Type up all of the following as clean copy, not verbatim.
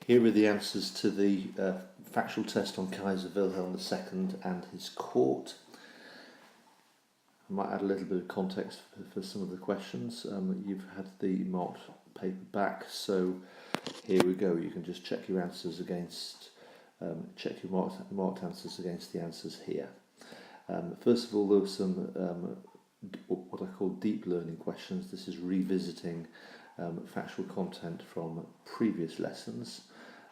Here are the answers to the factual test on Kaiser Wilhelm II and his court. I might add a little bit of context for some of the questions. You've had the marked paper back, so here we go. You can just check your answers against, check your marked answers against the answers here. First of all, there were some what I call deep learning questions. This is revisiting factual content from previous lessons.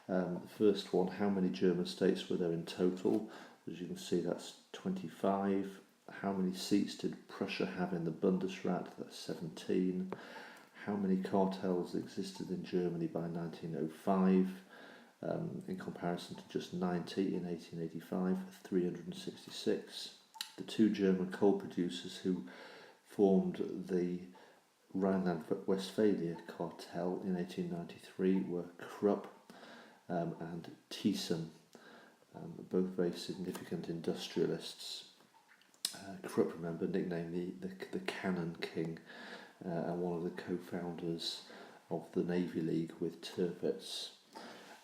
The first one, how many German states were there in total? As you can see, that's 25. How many seats did Prussia have in the Bundesrat? That's 17. How many cartels existed in Germany by 1905? In comparison to just 90 in 1885, 366. The two German coal producers who formed the Rhineland-Westphalia cartel in 1893 were Krupp and Thyssen, both very significant industrialists. Krupp, remember, nicknamed the Cannon King, and one of the co-founders of the Navy League with Tirpitz.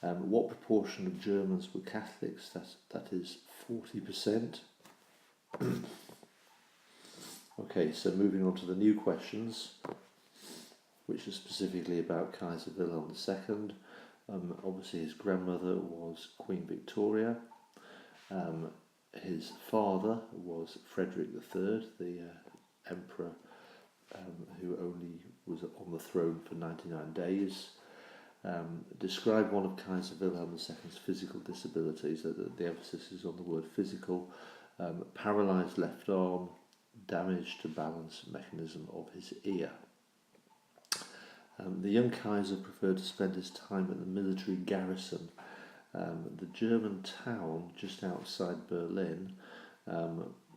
What proportion of Germans were Catholics? That is 40%. Okay, so moving on to the new questions, which are specifically about Kaiser Wilhelm II. Obviously his grandmother was Queen Victoria. His father was Frederick III, the emperor who only was on the throne for 99 days. Describe one of Kaiser Wilhelm II's physical disabilities. The emphasis is on the word physical. Paralysed left arm, damage to balance mechanism of his ear. The young Kaiser preferred to spend his time at the military garrison. The German town just outside Berlin,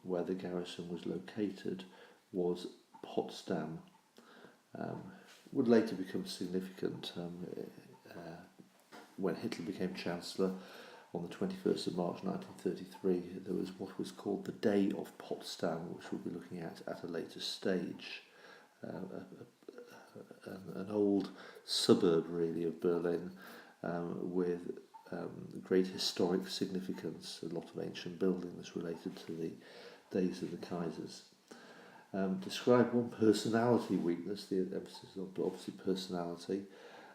where the garrison was located, was Potsdam. Would later become significant when Hitler became Chancellor on the 21st of March 1933. There was what was called the Day of Potsdam, which we'll be looking at a later stage. An old suburb, really, of Berlin with great historic significance, a lot of ancient buildings related to the days of the Kaisers. Describe one personality weakness, the emphasis on obviously personality,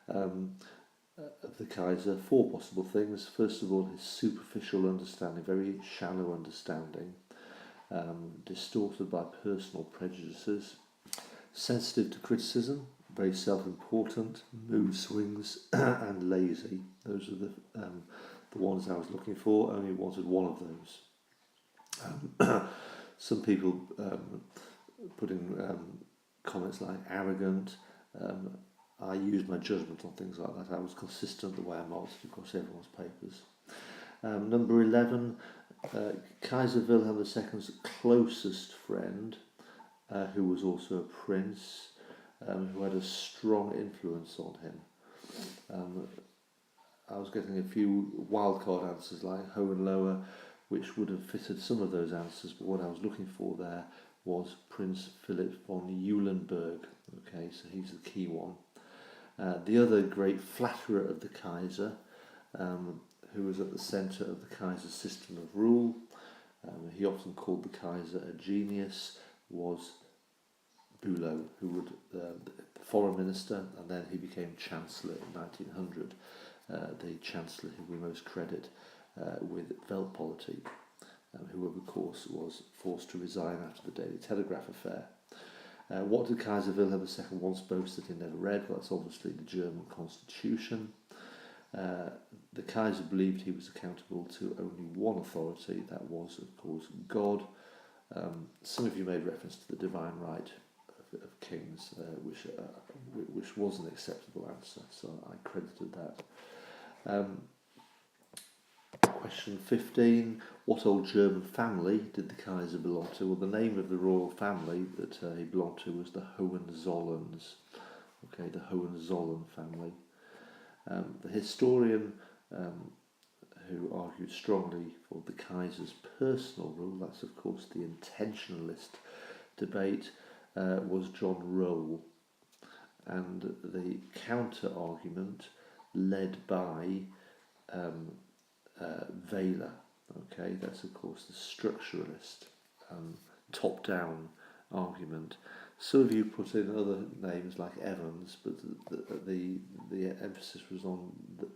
of the Kaiser. Four possible things. First of all, his superficial understanding, very shallow understanding, distorted by personal prejudices, sensitive to criticism, very self-important, mood swings, and lazy. Those are the ones I was looking for. Only wanted one of those. Some people putting comments like arrogant. I used my judgment on things like that. I was consistent the way I marked it across everyone's papers. Number 11, Kaiser Wilhelm II's closest friend, who was also a prince, who had a strong influence on him. I was getting a few wildcard answers like Hohenlohe, which would have fitted some of those answers, but what I was looking for there was Prince Philip von Eulenburg. Okay, so he's the key one. The other great flatterer of the Kaiser, who was at the centre of the Kaiser's system of rule, he often called the Kaiser a genius, was Bülow, who would the foreign minister, and then he became Chancellor in 1900, the Chancellor who we most credit with Weltpolitik, who of course was forced to resign after the Daily Telegraph affair. What did Kaiser Wilhelm II once boast that he never read? Well, that's obviously the German constitution. The Kaiser believed he was accountable to only one authority, that was, of course, God. Some of you made reference to the divine right of kings, which was an acceptable answer, so I credited that. Question 15, what old German family did the Kaiser belong to? Well, the name of the royal family that he belonged to was the Hohenzollerns. Okay, the Hohenzollern family. The historian who argued strongly for the Kaiser's personal rule, that's of course the intentionalist debate, was John Roll. And the counter-argument led by Weyler. Okay, that's of course the structuralist top-down argument. Some of you put in other names like Evans, but the emphasis was on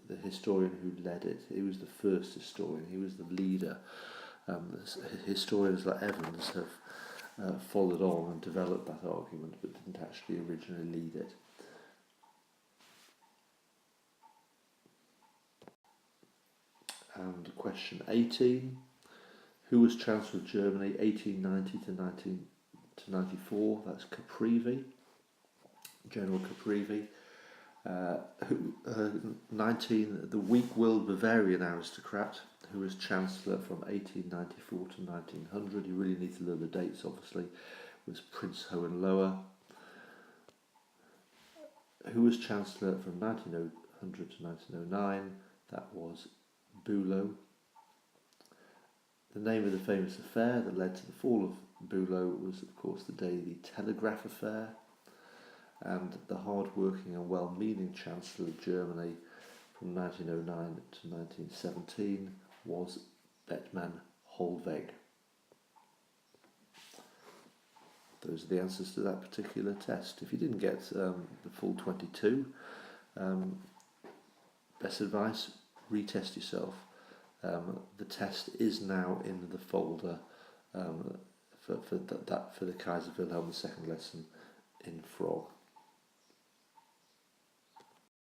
the historian who led it. He was the first historian. He was the leader. Historians like Evans have followed on and developed that argument, but didn't actually originally lead it. And question 18, who was Chancellor of Germany 1890 to 1994? That's Caprivi, General Caprivi. 19, the weak-willed Bavarian aristocrat who was Chancellor from 1894 to 1900. You really need to learn the dates, obviously, was Prince Hohenlohe. Who was Chancellor from 1900 to 1909? That was Bülow. The name of the famous affair that led to the fall of Bülow was, of course, the Daily Telegraph affair. And the hard-working and well-meaning Chancellor of Germany from 1909 to 1917 was Bethmann Hollweg. Those are the answers to that particular test. If you didn't get the full 22, best advice, retest yourself. The test is now in the folder for the Kaiser Wilhelm II lesson in Frog.